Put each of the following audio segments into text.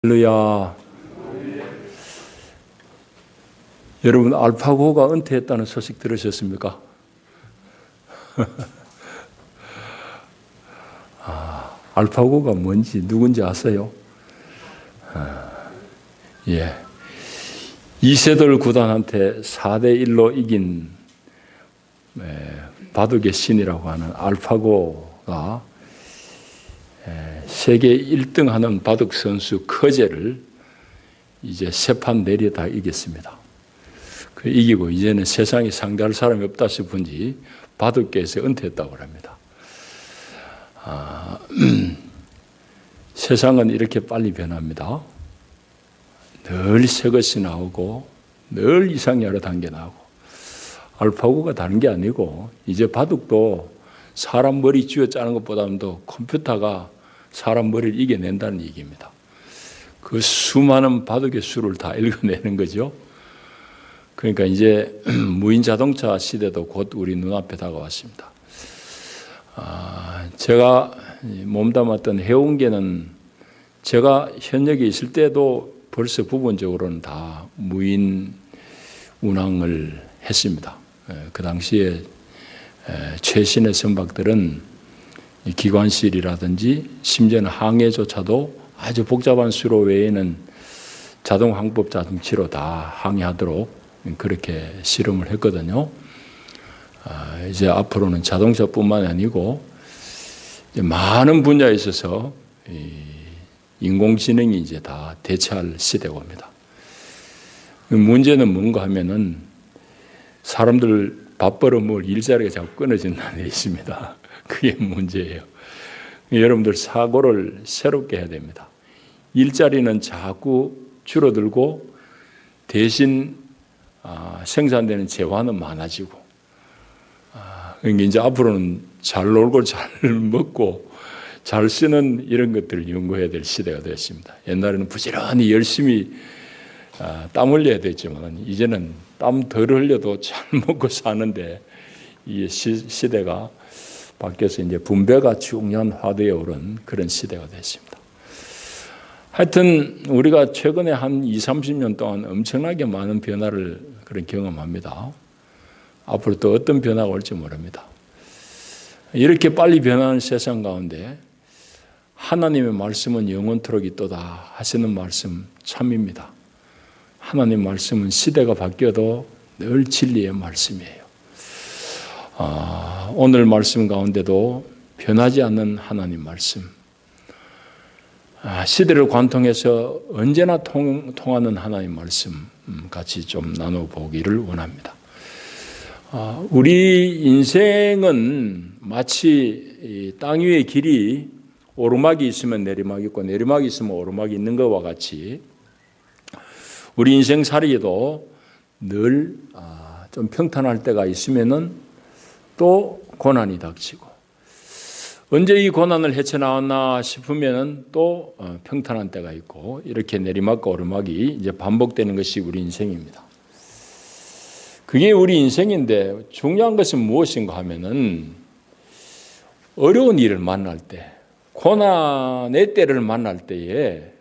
할렐루야. 여러분, 알파고가 은퇴했다는 소식 들으셨습니까? 알파고가 뭔지 누군지 아세요? 예. 이세돌 구단한테 4대1로 이긴 바둑의 신이라고 하는 알파고가 세계 1등 하는 바둑 선수 커제를 이제 세 판 내리 다 이겼습니다. 이기고 이제는 세상에 상대할 사람이 없다 싶은지 바둑계에서 은퇴했다고 합니다. 세상은 이렇게 빨리 변합니다. 늘 새 것이 나오고 늘 이상 여러 단계 나오고, 알파고가 다른 게 아니고 이제 바둑도 사람 머리 쥐어 짜는 것보다는 더 컴퓨터가 사람 머리를 이겨낸다는 얘기입니다. 그 수많은 바둑의 수를 다 읽어내는 거죠. 그러니까 이제 무인 자동차 시대도 곧 우리 눈앞에 다가왔습니다. 제가 몸담았던 해운계는 제가 현역에 있을 때도 벌써 부분적으로는 다 무인 운항을 했습니다. 그 당시에 최신의 선박들은 기관실이라든지 심지어는 항해조차도 아주 복잡한 수로 외에는 자동 항법 장치로 다 항해하도록 그렇게 실험을 했거든요. 이제 앞으로는 자동차뿐만 아니고 이제 많은 분야에 있어서 인공지능이 이제 다 대체할 시대가 옵니다. 문제는 뭔가 하면은 사람들 밥 벌어먹을 일자리가 자꾸 끊어진다는 데 있습니다. 그게 문제예요. 여러분들 사고를 새롭게 해야 됩니다. 일자리는 자꾸 줄어들고 대신 생산되는 재화는 많아지고, 그러니까 이제 앞으로는 잘 놀고 잘 먹고 잘 쓰는 이런 것들을 연구해야 될 시대가 되었습니다. 옛날에는 부지런히 열심히 땀 흘려야 됐지만 이제는 땀 덜 흘려도 잘 먹고 사는데 이 시대가 바뀌어서 이제 분배가 중요한화되어 오른 그런 시대가 됐습니다. 하여튼 우리가 최근에 한 20, 30년 동안 엄청나게 많은 변화를 그런 경험합니다. 앞으로 또 어떤 변화가 올지 모릅니다. 이렇게 빨리 변하는 세상 가운데 하나님의 말씀은 영원토록 있도다 하시는 말씀 참입니다. 하나님 말씀은 시대가 바뀌어도 늘 진리의 말씀이에요. 오늘 말씀 가운데도 변하지 않는 하나님 말씀, 시대를 관통해서 언제나 통하는 하나님 말씀 같이 좀 나눠보기를 원합니다. 우리 인생은 마치 땅 위의 길이 오르막이 있으면 내리막이 있고 내리막이 있으면 오르막이 있는 것과 같이 우리 인생 살이에도 늘 좀 평탄할 때가 있으면은 또 고난이 닥치고, 언제 이 고난을 헤쳐나왔나 싶으면은 또 평탄한 때가 있고, 이렇게 내리막과 오르막이 이제 반복되는 것이 우리 인생입니다. 그게 우리 인생인데 중요한 것은 무엇인가 하면은 어려운 일을 만날 때, 고난의 때를 만날 때에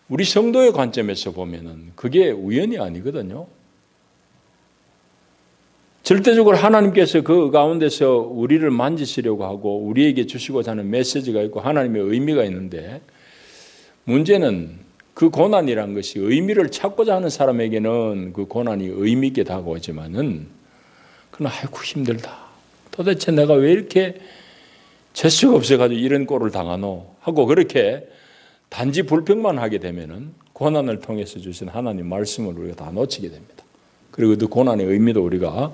우리 성도의 관점에서 보면은 그게 우연이 아니거든요. 절대적으로 하나님께서 그 가운데서 우리를 만지시려고 하고 우리에게 주시고자 하는 메시지가 있고 하나님의 의미가 있는데, 문제는 그 고난이란 것이 의미를 찾고자 하는 사람에게는 그 고난이 의미 있게 다가오지만은 그는 아이고 힘들다. 도대체 내가 왜 이렇게 재수가 없어가지고 이런 꼴을 당하노 하고 그렇게 단지 불평만 하게 되면은 고난을 통해서 주신 하나님 말씀을 우리가 다 놓치게 됩니다. 그리고 그 고난의 의미도 우리가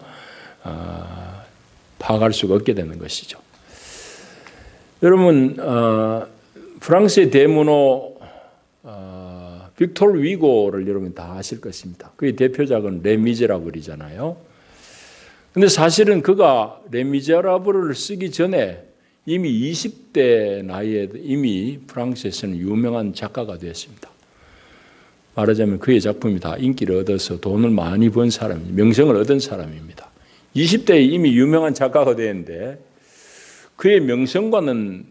파악할 수가 없게 되는 것이죠. 여러분, 프랑스의 대문호 빅토르 위고를 여러분 다 아실 것입니다. 그의 대표작은 레미제라블이잖아요. 근데 사실은 그가 레미제라블을 쓰기 전에 이미 20대 나이에 이미 프랑스에서는 유명한 작가가 되었습니다. 말하자면 그의 작품이 다 인기를 얻어서 돈을 많이 번 사람, 명성을 얻은 사람입니다. 20대에 이미 유명한 작가가 되었는데 그의 명성과는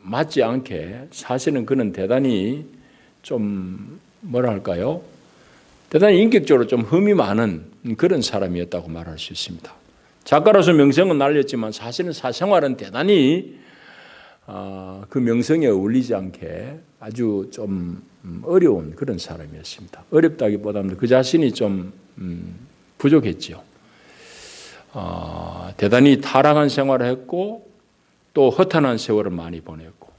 맞지 않게 사실은 그는 대단히 좀 뭐라 할까요? 대단히 인격적으로 좀 흠이 많은 그런 사람이었다고 말할 수 있습니다. 작가로서 명성은 날렸지만 사실은 사생활은 대단히 그 명성에 어울리지 않게 아주 좀 어려운 그런 사람이었습니다. 어렵다기보다는 그 자신이 좀 부족했죠. 대단히 타락한 생활을 했고 또 허탄한 세월을 많이 보냈고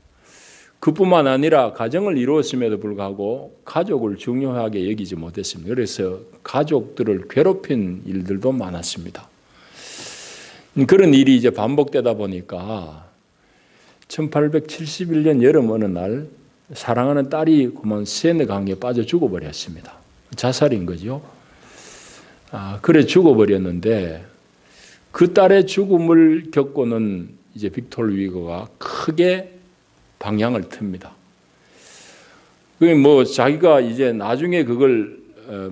그뿐만 아니라 가정을 이루었음에도 불구하고 가족을 중요하게 여기지 못했습니다. 그래서 가족들을 괴롭힌 일들도 많았습니다. 그런 일이 이제 반복되다 보니까 1871년 여름 어느 날 사랑하는 딸이 그만 세네 강에 빠져 죽어버렸습니다. 자살인 거죠. 그래 죽어버렸는데 그 딸의 죽음을 겪고는 이제 빅토르 위고가 크게 방향을 틉니다. 그게 뭐 자기가 이제 나중에 그걸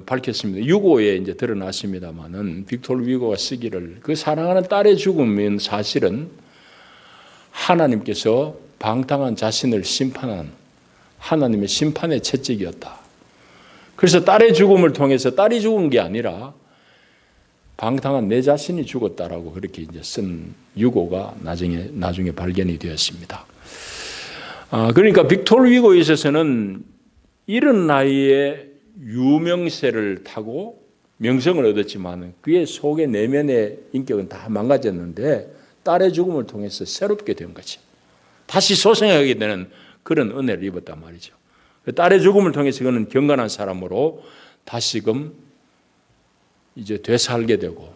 밝혔습니다. 유고에 이제 드러났습니다만은 빅토르 위고가 쓰기를 그 사랑하는 딸의 죽음은 사실은 하나님께서 방탕한 자신을 심판한 하나님의 심판의 채찍이었다. 그래서 딸의 죽음을 통해서 딸이 죽은 게 아니라 방탕한 내 자신이 죽었다라고 그렇게 이제 쓴 유고가 나중에 발견이 되었습니다. 그러니까 빅토르 위고에 있어서는 이른 나이에 유명세를 타고 명성을 얻었지만 그의 속의 내면의 인격은 다 망가졌는데 딸의 죽음을 통해서 새롭게 된 거지. 다시 소생하게 되는 그런 은혜를 입었단 말이죠. 딸의 죽음을 통해서 그는 경건한 사람으로 다시금 이제 되살게 되고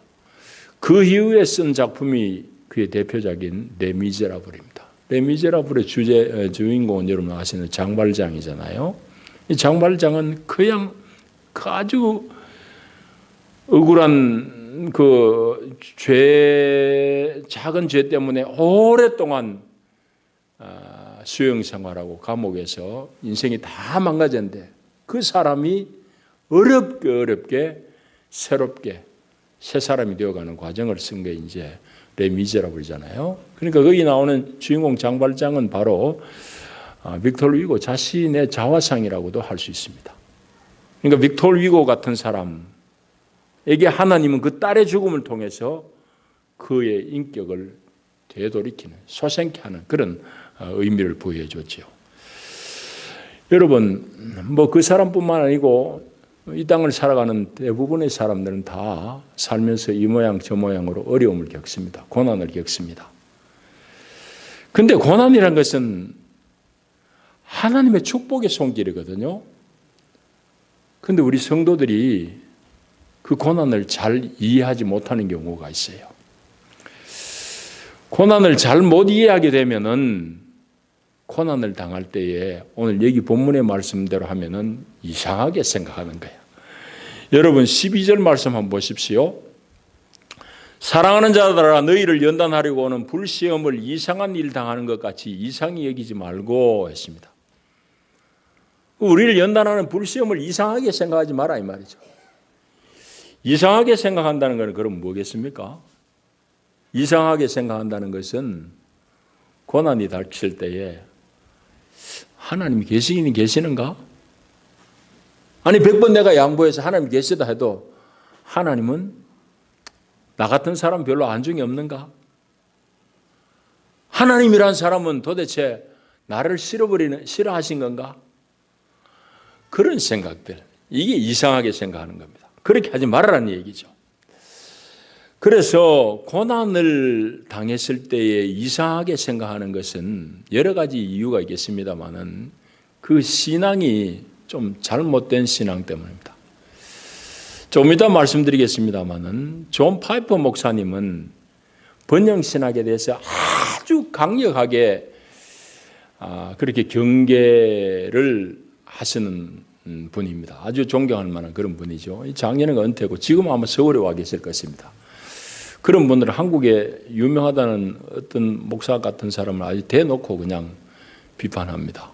그 이후에 쓴 작품이 그의 대표작인 레미제라블입니다. 레미제라블의 주인공은 여러분 아시는 장발장이잖아요. 이 장발장은 그냥 아주 억울한 그 작은 죄 때문에 오랫동안 수용 생활하고 감옥에서 인생이 다 망가졌는데 그 사람이 어렵게 새롭게 새 사람이 되어가는 과정을 쓴 게 이제 레미제라블이잖아요. 그러니까 거기 나오는 주인공 장발장은 바로 빅토르 위고 자신의 자화상이라고도 할 수 있습니다. 그러니까 빅토르 위고 같은 사람에게 하나님은 그 딸의 죽음을 통해서 그의 인격을 되돌이키는 소생케 하는 그런 의미를 부여해 줬죠. 여러분 뭐 그 사람뿐만 아니고 이 땅을 살아가는 대부분의 사람들은 다 살면서 이 모양 저 모양으로 어려움을 겪습니다. 고난을 겪습니다. 근데 고난이란 것은 하나님의 축복의 손길이거든요. 근데 우리 성도들이 그 고난을 잘 이해하지 못하는 경우가 있어요. 고난을 잘 못 이해하게 되면은 고난을 당할 때에 오늘 여기 본문의 말씀대로 하면은 이상하게 생각하는 거예요. 여러분 12절 말씀 한번 보십시오. 사랑하는 자들아 너희를 연단하려고 오는 불시험을 이상한 일 당하는 것 같이 이상히 여기지 말고 했습니다. 우리를 연단하는 불시험을 이상하게 생각하지 마라 이 말이죠. 이상하게 생각한다는 것은 그럼 뭐겠습니까? 이상하게 생각한다는 것은 고난이 닥칠 때에 하나님이 계시긴 계시는가? 아니 100번 내가 양보해서 하나님 계시다 해도 하나님은 나 같은 사람 별로 안중이 없는가? 하나님이란 사람은 도대체 나를 싫어하신 건가? 그런 생각들, 이게 이상하게 생각하는 겁니다. 그렇게 하지 말라는 얘기죠. 그래서 고난을 당했을 때에 이상하게 생각하는 것은 여러 가지 이유가 있겠습니다만은 그 신앙이 좀 잘못된 신앙 때문입니다. 좀 이따 말씀드리겠습니다만은 존 파이퍼 목사님은 번영신학에 대해서 아주 강력하게 그렇게 경계를 하시는 분입니다. 아주 존경할 만한 그런 분이죠. 작년에 은퇴고 지금 아마 서울에 와 계실 것입니다. 그런 분들은 한국에 유명하다는 어떤 목사 같은 사람을 아주 대놓고 그냥 비판합니다.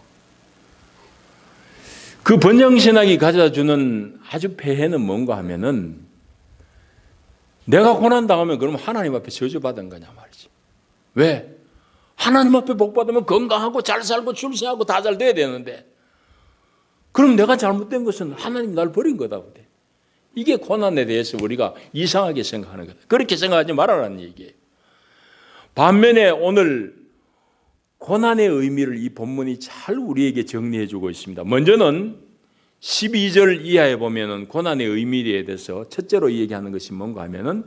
그 번영신학이 가져다주는 아주 폐해는 뭔가 하면은 내가 고난당하면 그럼 하나님 앞에 저주받은 거냐 말이지. 왜? 하나님 앞에 복받으면 건강하고 잘 살고 출세하고 다 잘 돼야 되는데 그럼 내가 잘못된 것은 하나님 날 버린 거다. 이게 고난에 대해서 우리가 이상하게 생각하는 거다. 그렇게 생각하지 말아라는 얘기예요. 반면에 오늘 고난의 의미를 이 본문이 잘 우리에게 정리해 주고 있습니다. 먼저는 12절 이하에 보면은 고난의 의미에 대해서 첫째로 얘기하는 것이 뭔가 하면은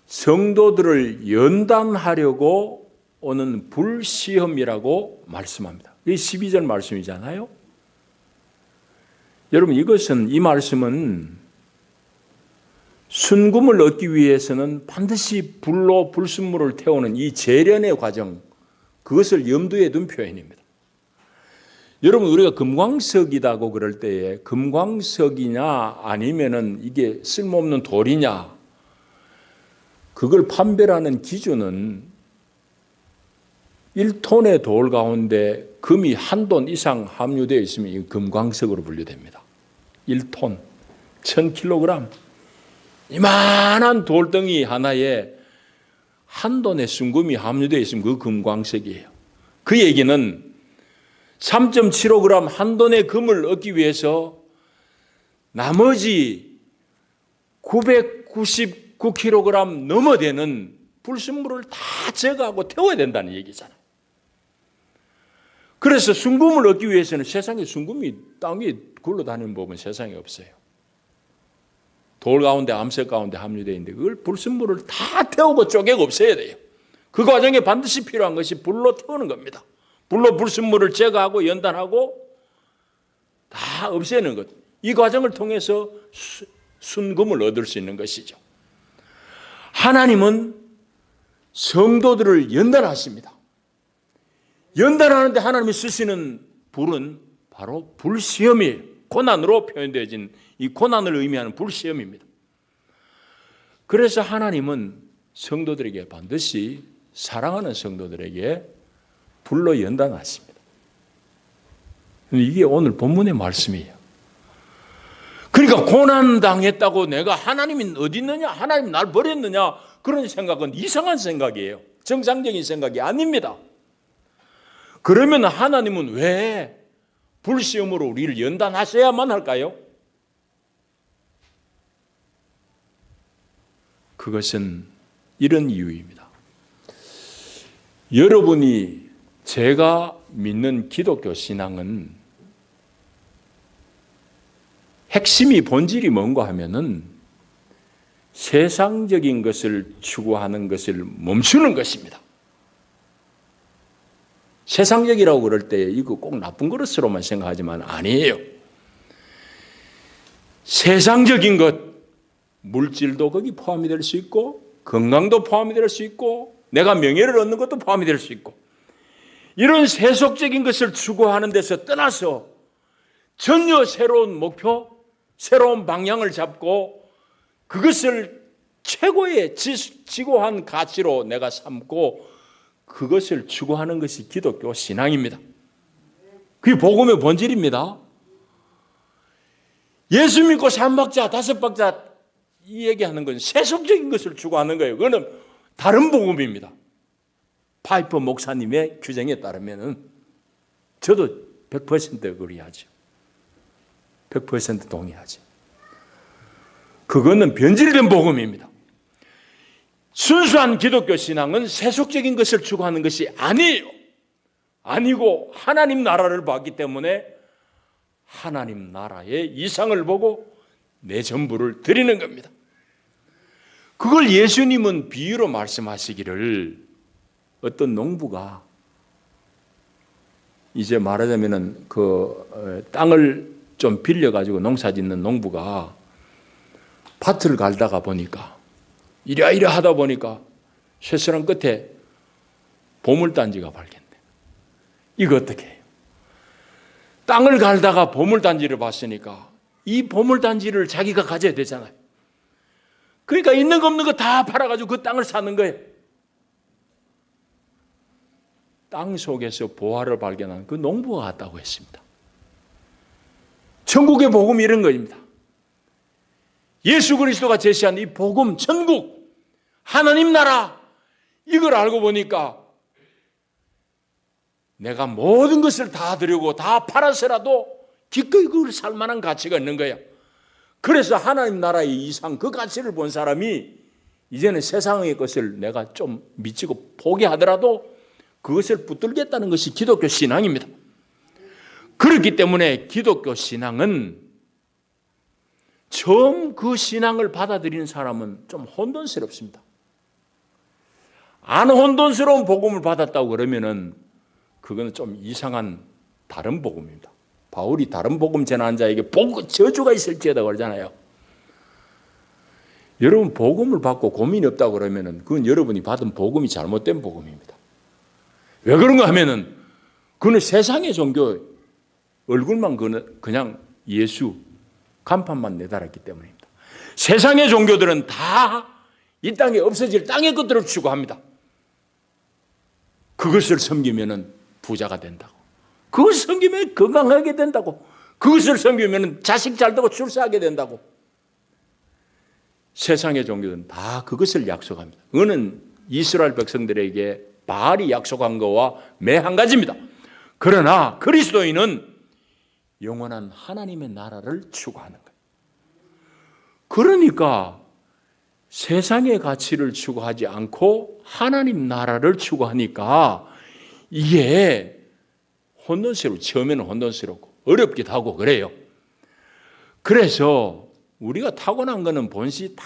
성도들을 연단하려고 오는 불시험이라고 말씀합니다. 이게 12절 말씀이잖아요. 여러분, 이 말씀은 순금을 얻기 위해서는 반드시 불로 불순물을 태우는 이 재련의 과정, 그것을 염두에 둔 표현입니다. 여러분, 우리가 금광석이라고 그럴 때에 금광석이냐 아니면은 이게 쓸모없는 돌이냐, 그걸 판별하는 기준은 1톤의 돌 가운데 금이 1돈 이상 함유되어 있으면 이 금광석으로 분류됩니다. 1톤, 1000kg. 이만한 돌덩이 하나에 1돈의 순금이 함유되어 있으면 그 금광석이에요. 그 얘기는 3.75g 1돈의 금을 얻기 위해서 나머지 999kg 넘어되는 불순물을 다 제거하고 태워야 된다는 얘기잖아요. 그래서 순금을 얻기 위해서는 세상에 순금이 땅에 굴러다니는 법은 세상에 없어요. 돌 가운데 암석 가운데 함유되어 있는데 그걸 불순물을 다 태우고 쪼개고 없애야 돼요. 그 과정에 반드시 필요한 것이 불로 태우는 겁니다. 불로 불순물을 제거하고 연단하고 다 없애는 것. 이 과정을 통해서 순금을 얻을 수 있는 것이죠. 하나님은 성도들을 연단하십니다. 연단하는데 하나님이 쓰시는 불은 바로 불시험이에요. 고난으로 표현되어진 이 고난을 의미하는 불시험입니다. 그래서 하나님은 성도들에게 반드시 사랑하는 성도들에게 불로 연단하십니다. 이게 오늘 본문의 말씀이에요. 그러니까 고난당했다고 내가 하나님이 어디 있느냐, 하나님 날 버렸느냐, 그런 생각은 이상한 생각이에요. 정상적인 생각이 아닙니다. 그러면 하나님은 왜 불시험으로 우리를 연단하셔야만 할까요? 그것은 이런 이유입니다. 여러분이 제가 믿는 기독교 신앙은 핵심이 본질이 뭔가 하면은 세상적인 것을 추구하는 것을 멈추는 것입니다. 세상적이라고 그럴 때 이거 꼭 나쁜 것으로만 생각하지만 아니에요. 세상적인 것, 물질도 거기 포함이 될 수 있고 건강도 포함이 될 수 있고 내가 명예를 얻는 것도 포함이 될 수 있고 이런 세속적인 것을 추구하는 데서 떠나서 전혀 새로운 목표, 새로운 방향을 잡고 그것을 최고의 지고한 가치로 내가 삼고 그것을 추구하는 것이 기독교 신앙입니다. 그게 복음의 본질입니다. 예수 믿고 3박자, 5박자 이 얘기하는 건 세속적인 것을 추구하는 거예요. 그거는 다른 복음입니다. 파이퍼 목사님의 규정에 따르면은 저도 100% agree-하죠. 100% 동의하죠. 그거는 변질된 복음입니다. 순수한 기독교 신앙은 세속적인 것을 추구하는 것이 아니에요. 아니고 하나님 나라를 봤기 때문에 하나님 나라의 이상을 보고 내 전부를 드리는 겁니다. 그걸 예수님은 비유로 말씀하시기를 어떤 농부가 이제 말하자면은 그 땅을 좀 빌려가지고 농사 짓는 농부가 밭을 갈다가 보니까 이랴이랴 하다 보니까 쇠사람 끝에 보물단지가 발견돼. 이거 어떻게 해요? 땅을 갈다가 보물단지를 봤으니까 이 보물단지를 자기가 가져야 되잖아요. 그러니까 있는 거 없는 거 다 팔아가지고 그 땅을 사는 거예요. 땅 속에서 보화를 발견한 그 농부가 같다고 했습니다. 천국의 복음이 이런 것입니다. 예수 그리스도가 제시한 이 복음, 천국, 하나님 나라 이걸 알고 보니까 내가 모든 것을 다 드리고 다 팔아서라도 기꺼이 그걸 살 만한 가치가 있는 거야. 그래서 하나님 나라의 이상 그 가치를 본 사람이 이제는 세상의 것을 내가 좀 미치고 포기하더라도 그것을 붙들겠다는 것이 기독교 신앙입니다. 그렇기 때문에 기독교 신앙은 처음 그 신앙을 받아들이는 사람은 좀 혼돈스럽습니다. 안 혼돈스러운 복음을 받았다고 그러면은 그거는 좀 이상한 다른 복음입니다. 바울이 다른 복음 전하는 자에게 저주가 있을지어다 그러잖아요. 여러분 복음을 받고 고민이 없다고 그러면은 그건 여러분이 받은 복음이 잘못된 복음입니다. 왜 그런가 하면은 그는 세상의 종교 얼굴만 그냥 예수 간판만 내달았기 때문입니다. 세상의 종교들은 다 이 땅에 없어질 땅의 것들을 추구합니다. 그것을 섬기면은 부자가 된다고. 그것을 섬기면 건강하게 된다고. 그것을 섬기면 자식 잘 되고 출세하게 된다고. 세상의 종교들은 다 그것을 약속합니다. 그거는 이스라엘 백성들에게 바알이 약속한 것과 매 한 가지입니다. 그러나 그리스도인은 영원한 하나님의 나라를 추구하는 거예요. 그러니까 세상의 가치를 추구하지 않고 하나님 나라를 추구하니까 이게 혼돈스럽고 처음에는 혼돈스럽고 어렵기도 하고 그래요. 그래서 우리가 타고난 거는 본시 다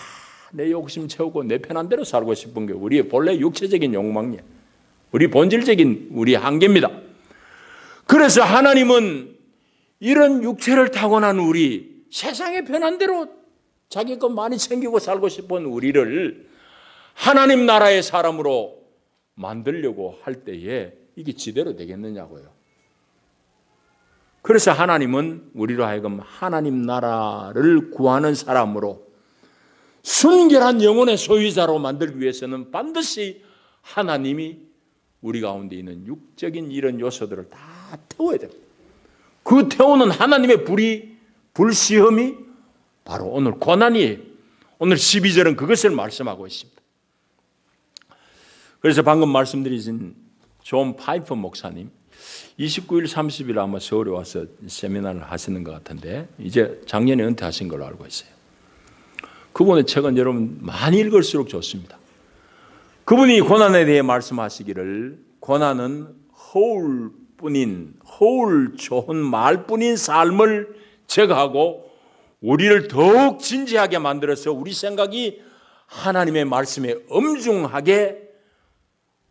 내 욕심 채우고 내 편한 대로 살고 싶은 게 우리의 본래 육체적인 욕망이에요. 우리 본질적인 우리 한계입니다. 그래서 하나님은 이런 육체를 타고난 우리 세상의 편한 대로 자기 것 많이 챙기고 살고 싶은 우리를 하나님 나라의 사람으로 만들려고 할 때에 이게 지대로 되겠느냐고요. 그래서 하나님은 우리로 하여금 하나님 나라를 구하는 사람으로 순결한 영혼의 소유자로 만들기 위해서는 반드시 하나님이 우리 가운데 있는 육적인 이런 요소들을 다 태워야 됩니다. 그 태우는 하나님의 불시험이 바로 오늘 고난이에요. 오늘 12절은 그것을 말씀하고 있습니다. 그래서 방금 말씀드린 존 파이퍼 목사님 29일 30일 아마 서울에 와서 세미나를 하시는 것 같은데 이제 작년에 은퇴하신 걸로 알고 있어요. 그분의 책은 여러분 많이 읽을수록 좋습니다. 그분이 고난에 대해 말씀하시기를 고난은 허울 좋은 말뿐인 삶을 제거하고 우리를 더욱 진지하게 만들어서 우리 생각이 하나님의 말씀에 엄중하게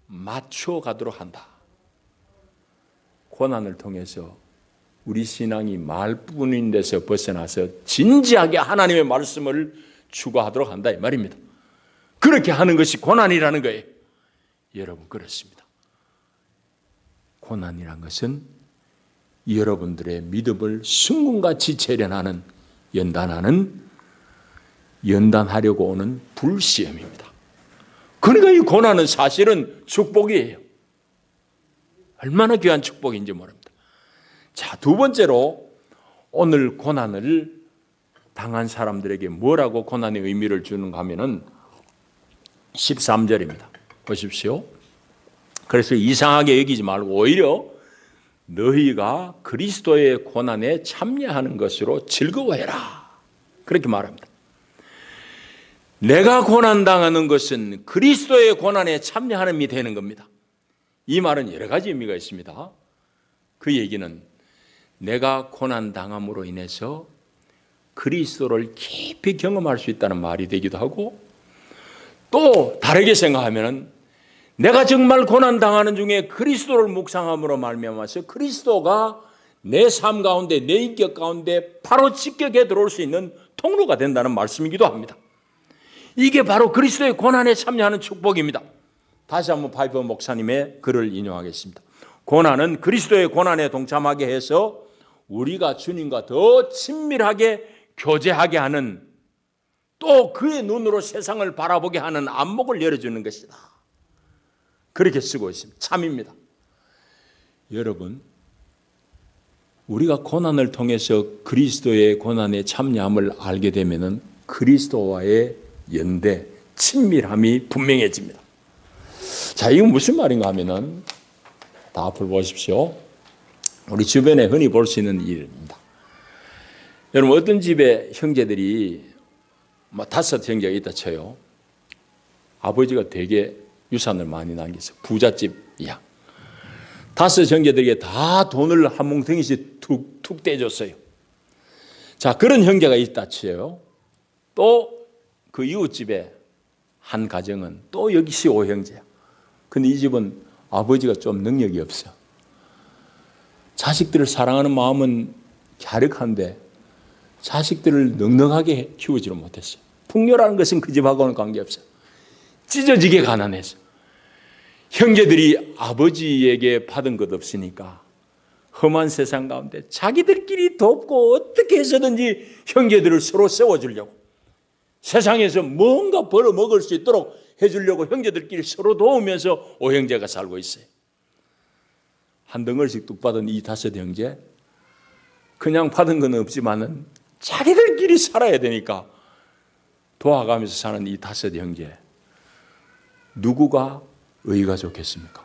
맞춰가도록 한다. 고난을 통해서 우리 신앙이 말뿐인 데서 벗어나서 진지하게 하나님의 말씀을 추구하도록 한다 이 말입니다. 그렇게 하는 것이 고난이라는 거예요. 여러분 그렇습니다. 고난이란 것은 여러분들의 믿음을 순금같이 재련하는 연단하려고 오는 불시험입니다. 그러니까 이 고난은 사실은 축복이에요. 얼마나 귀한 축복인지 모릅니다. 자, 두 번째로 오늘 고난을 당한 사람들에게 뭐라고 고난의 의미를 주는가 하면은 13절입니다. 보십시오. 그래서 이상하게 여기지 말고 오히려 너희가 그리스도의 고난에 참여하는 것으로 즐거워해라. 그렇게 말합니다. 내가 고난당하는 것은 그리스도의 고난에 참여하는 이 되는 겁니다. 이 말은 여러 가지 의미가 있습니다. 그 얘기는 내가 고난당함으로 인해서 그리스도를 깊이 경험할 수 있다는 말이 되기도 하고 또 다르게 생각하면 내가 정말 고난당하는 중에 그리스도를 묵상함으로 말미암아서 그리스도가 내 삶 가운데 내 인격 가운데 바로 직격에 들어올 수 있는 통로가 된다는 말씀이기도 합니다. 이게 바로 그리스도의 고난에 참여하는 축복입니다. 다시 한번 파이퍼 목사님의 글을 인용하겠습니다. 고난은 그리스도의 고난에 동참하게 해서 우리가 주님과 더 친밀하게 교제하게 하는 또 그의 눈으로 세상을 바라보게 하는 안목을 열어주는 것이다. 그렇게 쓰고 있습니다. 참입니다. 여러분, 우리가 고난을 통해서 그리스도의 고난에 참여함을 알게 되면 그리스도와의 연대, 친밀함이 분명해집니다. 자, 이건 무슨 말인가 하면은 다 앞을 보십시오. 우리 주변에 흔히 볼 수 있는 일입니다. 여러분 어떤 집에 형제들이 다섯 형제가 있다 쳐요. 아버지가 되게 유산을 많이 남겼어요. 부잣집이야. 다섯 형제들에게 다 돈을 한 뭉텅이씩 툭툭 떼줬어요. 자, 그런 형제가 있다 쳐요. 또 그 이웃집에 한 가정은 또 역시 5형제야. 근데 이 집은 아버지가 좀 능력이 없어. 자식들을 사랑하는 마음은 갸륵한데 자식들을 넉넉하게 키우지를 못했어요. 풍요라는 것은 그 집하고는 관계없어요. 찢어지게 가난해서 형제들이 아버지에게 받은 것 없으니까 험한 세상 가운데 자기들끼리 돕고 어떻게 해서든지 형제들을 서로 세워주려고, 세상에서 뭔가 벌어먹을 수 있도록 해주려고 형제들끼리 서로 도우면서 5형제가 살고 있어요. 한 덩어리씩 뚝 받은 이 다섯 형제, 그냥 받은 건 없지만은 자기들끼리 살아야 되니까 도와가면서 사는 이 다섯 형제, 누구가 의가 좋겠습니까?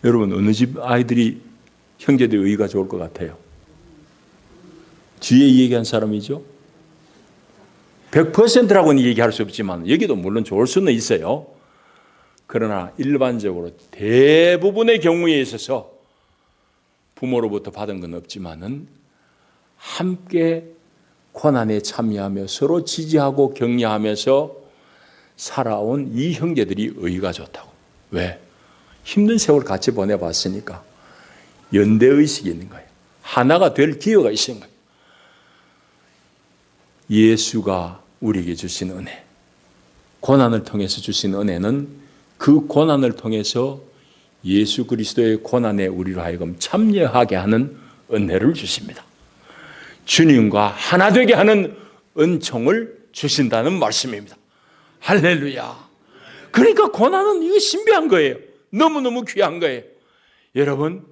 여러분 어느 집 아이들이 형제들 의가 좋을 것 같아요? 뒤에 얘기한 사람이죠. 100%라고는 얘기할 수 없지만 여기도 물론 좋을 수는 있어요. 그러나 일반적으로 대부분의 경우에 있어서 부모로부터 받은 건 없지만은 함께 고난에 참여하며 서로 지지하고 격려하면서 살아온 이 형제들이 의가 좋다고. 왜? 힘든 세월 같이 보내봤으니까 연대의식이 있는 거예요. 하나가 될 기회가 있는 거예요. 예수가 우리에게 주신 은혜, 고난을 통해서 주신 은혜는 그 고난을 통해서 예수 그리스도의 고난에 우리로 하여금 참여하게 하는 은혜를 주십니다. 주님과 하나 되게 하는 은총을 주신다는 말씀입니다. 할렐루야. 그러니까 고난은 이거 신비한 거예요. 너무너무 귀한 거예요. 여러분,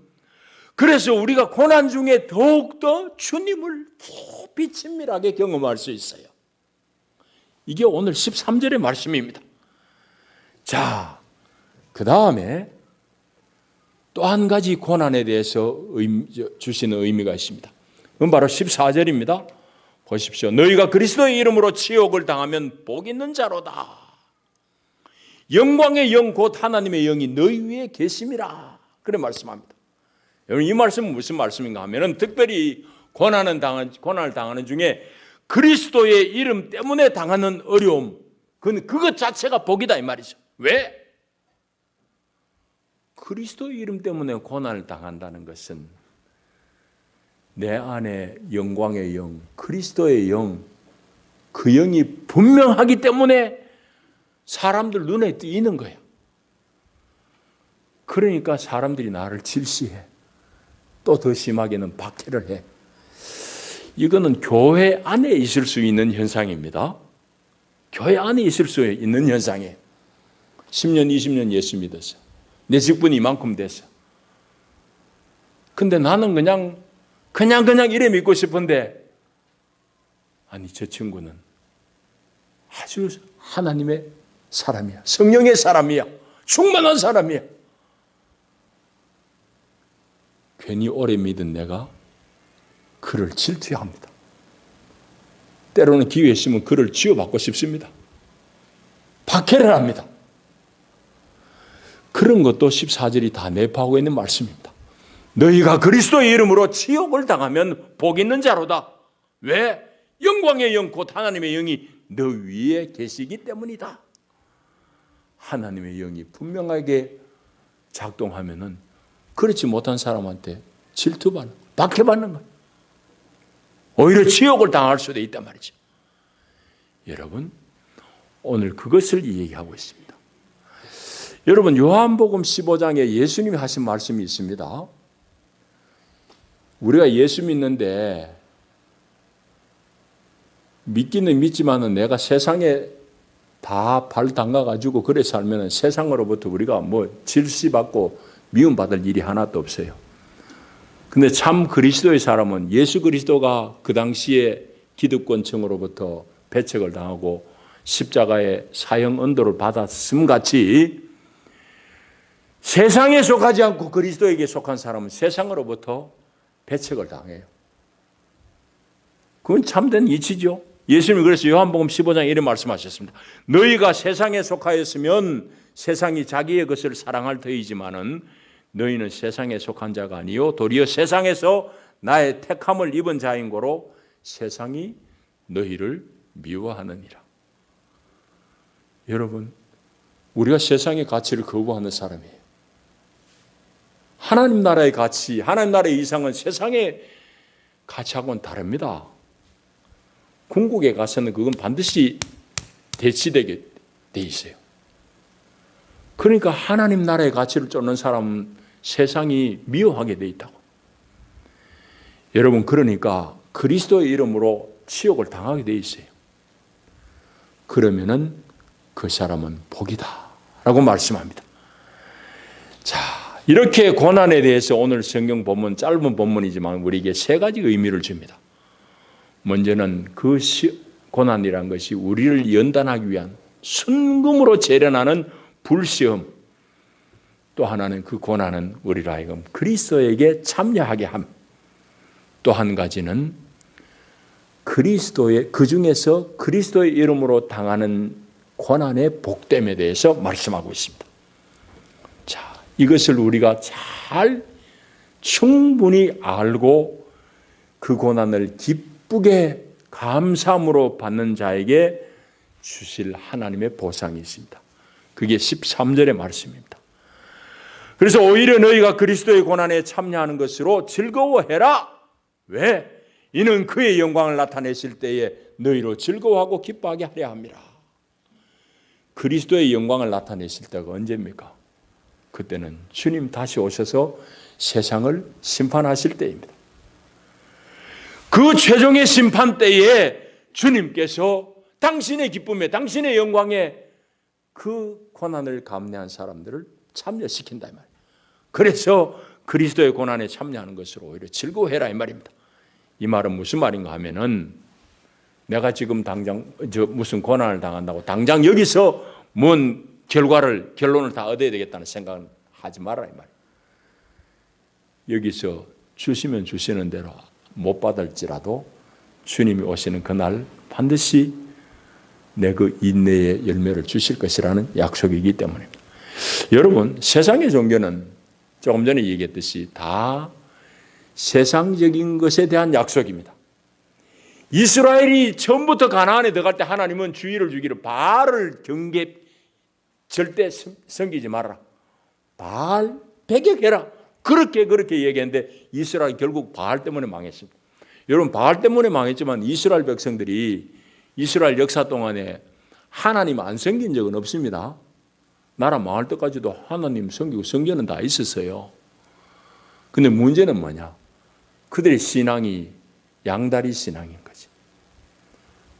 그래서 우리가 고난 중에 더욱더 주님을 깊이 친밀하게 경험할 수 있어요. 이게 오늘 13절의 말씀입니다. 자, 그 다음에 또 한 가지 고난에 대해서 주시는 의미가 있습니다. 그건 바로 14절입니다. 보십시오. 너희가 그리스도의 이름으로 치욕을 당하면 복 있는 자로다. 영광의 영 곧 하나님의 영이 너희 위에 계심이라. 그래 말씀합니다. 여러분 이 말씀은 무슨 말씀인가 하면은 특별히 고난을 당하는 중에 그리스도의 이름 때문에 당하는 어려움, 그것 자체가 복이다 이 말이죠. 왜? 그리스도의 이름 때문에 고난을 당한다는 것은 내 안에 영광의 영, 그리스도의 영, 그 영이 분명하기 때문에 사람들 눈에 띄는 거예요. 그러니까 사람들이 나를 질시해. 또 더 심하게는 박해를 해. 이거는 교회 안에 있을 수 있는 현상입니다. 교회 안에 있을 수 있는 현상이에요. 10년, 20년 예수 믿었어. 내 직분이 이만큼 됐어. 근데 나는 그냥 이래 믿고 싶은데, 아니 저 친구는 아주 하나님의 사람이야. 성령의 사람이야. 충만한 사람이야. 괜히 오래 믿은 내가 그를 질투합니다. 때로는 기회 있으면 그를 지어받고 싶습니다. 박해를 합니다. 그런 것도 14절이 다 내포하고 있는 말씀입니다. 너희가 그리스도의 이름으로 치욕을 당하면 복 있는 자로다. 왜? 영광의 영 곧 하나님의 영이 너 위에 계시기 때문이다. 하나님의 영이 분명하게 작동하면은 그렇지 못한 사람한테 질투받는, 박해받는 거예요. 오히려 치욕을 당할 수도 있단 말이죠. 여러분, 오늘 그것을 얘기하고 있습니다. 여러분, 요한복음 15장에 예수님이 하신 말씀이 있습니다. 우리가 예수 믿는데 믿기는 믿지만은 내가 세상에 다 발 담가가지고 그래 살면은 세상으로부터 우리가 뭐 질시받고 미움받을 일이 하나도 없어요. 근데 참 그리스도의 사람은 예수 그리스도가 그 당시에 기득권층으로부터 배척을 당하고 십자가의 사형 언도를 받았음 같이 세상에 속하지 않고 그리스도에게 속한 사람은 세상으로부터 배척을 당해요. 그건 참된 이치죠. 예수님이 그래서 요한복음 15장에 이런 말씀하셨습니다. 너희가 세상에 속하였으면 세상이 자기의 것을 사랑할 터이지만은 너희는 세상에 속한 자가 아니요 도리어 세상에서 나의 택함을 입은 자인 고로 세상이 너희를 미워하느니라. 여러분, 우리가 세상의 가치를 거부하는 사람이에요. 하나님 나라의 가치, 하나님 나라의 이상은 세상의 가치하고는 다릅니다. 궁극에 가서는 그건 반드시 대치되게 돼 있어요. 그러니까 하나님 나라의 가치를 쫓는 사람은 세상이 미워하게 돼 있다고. 여러분, 그러니까 그리스도의 이름으로 치욕을 당하게 돼 있어요. 그러면은 그 사람은 복이다 라고 말씀합니다. 자, 이렇게 고난에 대해서 오늘 성경 본문, 짧은 본문이지만 우리에게 세 가지 의미를 줍니다. 먼저는 그 고난이란 것이 우리를 연단하기 위한 순금으로 재련하는 불시험, 또 하나는 그 고난은 우리로 하여금 그리스도에게 참여하게 함, 또 한 가지는 그리스도의, 그 중에서 그리스도의 이름으로 당하는 고난의 복됨에 대해서 말씀하고 있습니다. 자, 이것을 우리가 잘 충분히 알고 그 고난을 기쁘게 감사함으로 받는 자에게 주실 하나님의 보상이 있습니다. 그게 13절의 말씀입니다. 그래서 오히려 너희가 그리스도의 고난에 참여하는 것으로 즐거워해라. 왜? 이는 그의 영광을 나타내실 때에 너희로 즐거워하고 기뻐하게 하려 함이라. 그리스도의 영광을 나타내실 때가 언제입니까? 그때는 주님 다시 오셔서 세상을 심판하실 때입니다. 그 최종의 심판 때에 주님께서 당신의 기쁨에, 당신의 영광에 그 고난을 감내한 사람들을 참여시킨다 이 말이에요. 그래서 그리스도의 고난에 참여하는 것으로 오히려 즐거워해라 이 말입니다. 이 말은 무슨 말인가 하면은 내가 지금 당장 무슨 고난을 당한다고 당장 여기서 뭔 결론을 다 얻어야 되겠다는 생각은 하지 말아라 이 말이에요. 여기서 주시면 주시는 대로 못 받을지라도 주님이 오시는 그날 반드시 내 그 인내의 열매를 주실 것이라는 약속이기 때문입니다. 여러분, 세상의 종교는 조금 전에 얘기했듯이 다 세상적인 것에 대한 약속입니다. 이스라엘이 처음부터 가나안에 들어갈 때 하나님은 주의를 주기를 바알을 절대 섬기지 말아라. 바알 배격해라. 그렇게 얘기했는데 이스라엘이 결국 바알 때문에 망했습니다. 여러분, 바알 때문에 망했지만 이스라엘 백성들이 이스라엘 역사 동안에 하나님 안 섬긴 적은 없습니다. 나라 망할 때까지도 하나님 섬기고 성전은 다 있었어요. 근데 문제는 뭐냐? 그들의 신앙이 양다리 신앙인 거지.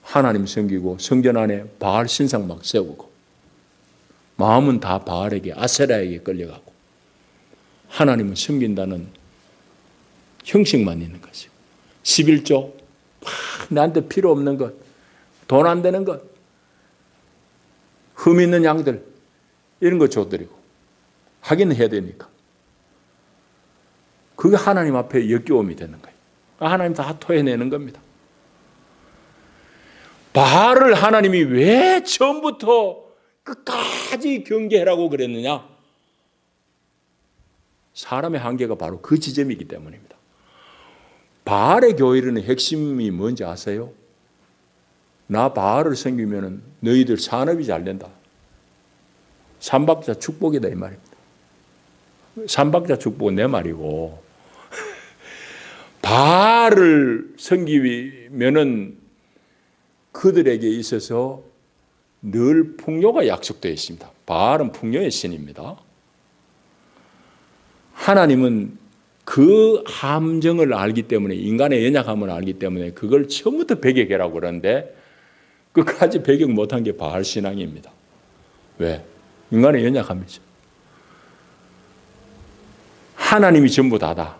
하나님 섬기고 성전 안에 바알 신상 막 세우고 마음은 다 바알에게, 아세라에게 끌려가고 하나님은 섬긴다는 형식만 있는 것이고 11조 나한테 필요 없는 것, 돈 안 되는 것, 흠 있는 양들 이런 거 줘드리고 하긴 해야 되니까 그게 하나님 앞에 역겨움이 되는 거예요. 하나님 다 토해내는 겁니다. 바알을 하나님이 왜 처음부터 끝까지 경계하라고 그랬느냐? 사람의 한계가 바로 그 지점이기 때문입니다. 바알의 교회는 핵심이 뭔지 아세요? 나 바알을 섬기면 너희들 산업이 잘 된다. 삼박자 축복이다 이 말입니다. 삼박자 축복은 내 말이고 바알을 섬기면은 그들에게 있어서 늘 풍요가 약속되어 있습니다. 바알은 풍요의 신입니다. 하나님은 그 함정을 알기 때문에, 인간의 연약함을 알기 때문에 그걸 처음부터 배격이라고 그러는데 끝까지 배격 못한 게 바알 신앙입니다. 왜? 인간의 연약함이죠. 하나님이 전부 다다.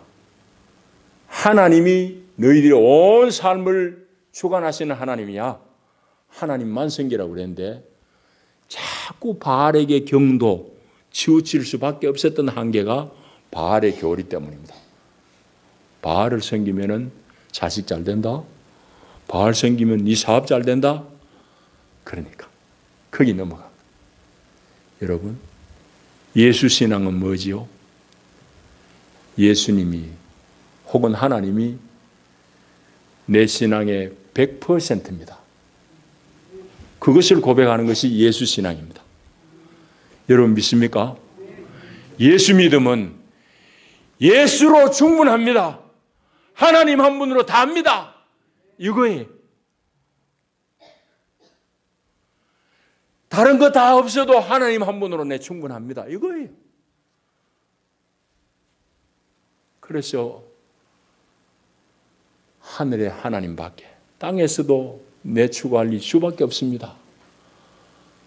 하나님이 너희들의 온 삶을 주관하시는 하나님이야. 하나님만 섬기라고 그랬는데 자꾸 바알에게 경도, 치우칠 수밖에 없었던 한계가 바알의 교리 때문입니다. 바알을 섬기면 자식 잘 된다. 바알 생기면 네 사업 잘 된다? 그러니까 거기 넘어가. 여러분, 예수 신앙은 뭐지요? 예수님이 혹은 하나님이 내 신앙의 100%입니다. 그것을 고백하는 것이 예수 신앙입니다. 여러분 믿습니까? 예수 믿음은 예수로 충분합니다. 하나님 한 분으로 다 합니다. 이거예요. 다른 거 다 없어도 하나님 한 분으로 내 충분합니다. 이거예요. 그래서 하늘의 하나님밖에, 땅에서도 내 추구할 주밖에 없습니다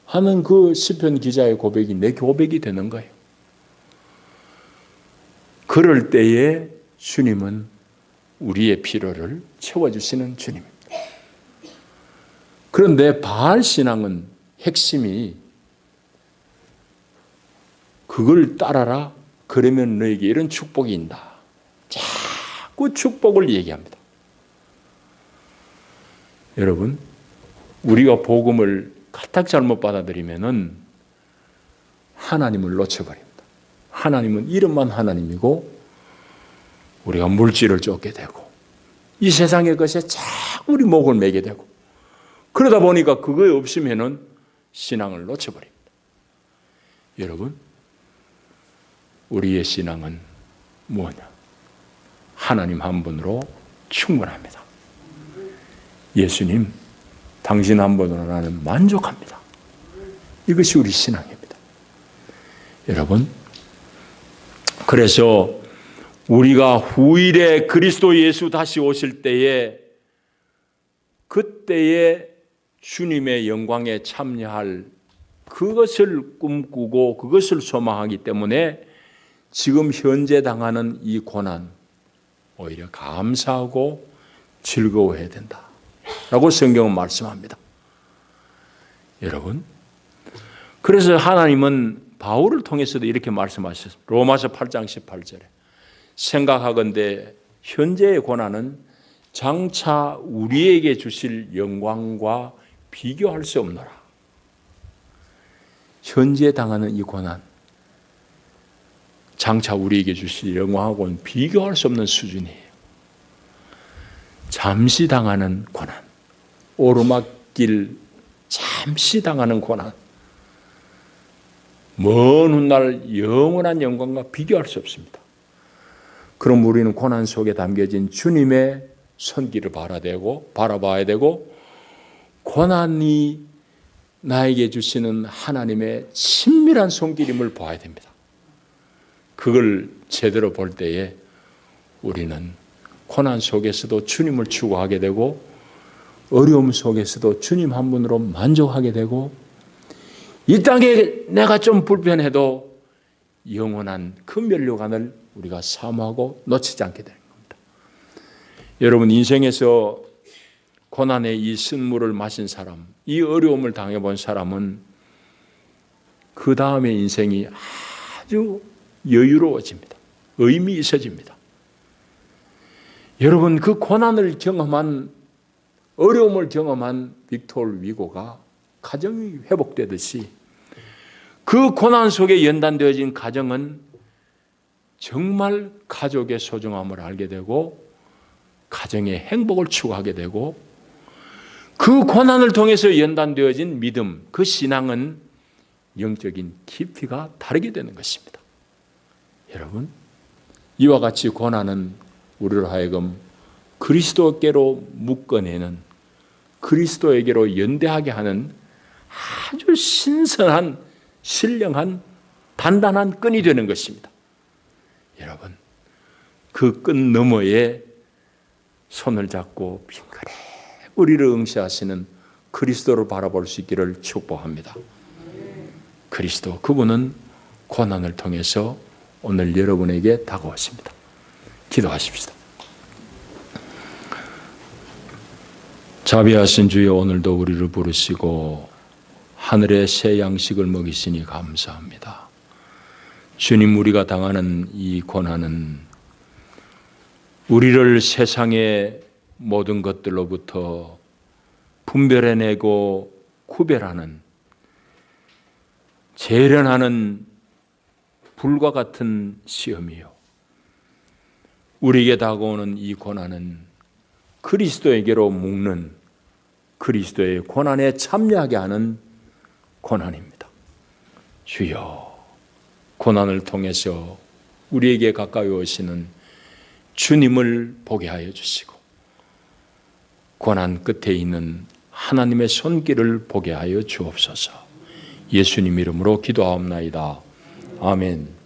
하는 그 시편 기자의 고백이 내 고백이 되는 거예요. 그럴 때에 주님은 우리의 필요를 채워주시는 주님입니다. 그런데 바알 신앙은 핵심이 그걸 따라라, 그러면 너에게 이런 축복이 있다. 자꾸 축복을 얘기합니다. 여러분, 우리가 복음을 까딱 잘못 받아들이면은 하나님을 놓쳐버립니다. 하나님은 이름만 하나님이고 우리가 물질을 쫓게 되고 이 세상의 것에 자꾸 우리 목을 매게 되고 그러다 보니까 그거에 없으면은 신앙을 놓쳐버립니다. 여러분, 우리의 신앙은 뭐냐? 하나님 한 분으로 충분합니다. 예수님, 당신 한 분으로 나는 만족합니다. 이것이 우리 신앙입니다. 여러분, 그래서 우리가 후일에 그리스도 예수 다시 오실 때에 그때에 주님의 영광에 참여할 그것을 꿈꾸고 그것을 소망하기 때문에 지금 현재 당하는 이 고난 오히려 감사하고 즐거워해야 된다라고 성경은 말씀합니다. 여러분, 그래서 하나님은 바울을 통해서도 이렇게 말씀하셨습니다. 로마서 8장 18절에 생각하건대 현재의 고난은 장차 우리에게 주실 영광과 비교할 수 없노라. 현재 당하는 이 고난, 장차 우리에게 주실 영광하고는 비교할 수 없는 수준이에요. 잠시 당하는 고난, 오르막길 잠시 당하는 고난, 먼 훗날 영원한 영광과 비교할 수 없습니다. 그럼 우리는 고난 속에 담겨진 주님의 손길을 바라봐야 되고 고난이 나에게 주시는 하나님의 친밀한 손길임을 봐야 됩니다. 그걸 제대로 볼 때에 우리는 고난 속에서도 주님을 추구하게 되고 어려움 속에서도 주님 한 분으로 만족하게 되고 이 땅에 내가 좀 불편해도 영원한 그 면류관을 우리가 사모하고 놓치지 않게 되는 겁니다. 여러분, 인생에서 고난의 이 쓴물을 마신 사람, 이 어려움을 당해본 사람은 그 다음에 인생이 아주 여유로워집니다. 의미 있어집니다. 여러분, 그 고난을 경험한, 어려움을 경험한 빅토르 위고가 가정이 회복되듯이 그 고난 속에 연단되어진 가정은 정말 가족의 소중함을 알게 되고 가정의 행복을 추구하게 되고 그 고난을 통해서 연단되어진 믿음, 그 신앙은 영적인 깊이가 다르게 되는 것입니다. 여러분, 이와 같이 고난은 우리로 하여금 그리스도께로 묶어내는, 그리스도에게로 연대하게 하는 아주 신선한, 신령한, 단단한 끈이 되는 것입니다. 여러분, 그 끈 너머에 손을 잡고 빙그레 우리를 응시하시는 그리스도를 바라볼 수 있기를 축복합니다. 그리스도, 그분은 고난을 통해서 오늘 여러분에게 다가오십니다. 기도하십시다. 자비하신 주여, 오늘도 우리를 부르시고 하늘의 새 양식을 먹이시니 감사합니다. 주님, 우리가 당하는 이 고난은 우리를 세상의 모든 것들로부터 분별해내고 구별하는, 재련하는 불과 같은 시험이요. 우리에게 다가오는 이 고난은 그리스도에게로 묶는, 그리스도의 고난에 참여하게 하는 고난입니다. 주여, 고난을 통해서 우리에게 가까이 오시는 주님을 보게 하여 주시고, 고난 끝에 있는 하나님의 손길을 보게 하여 주옵소서. 예수님 이름으로 기도하옵나이다. 아멘.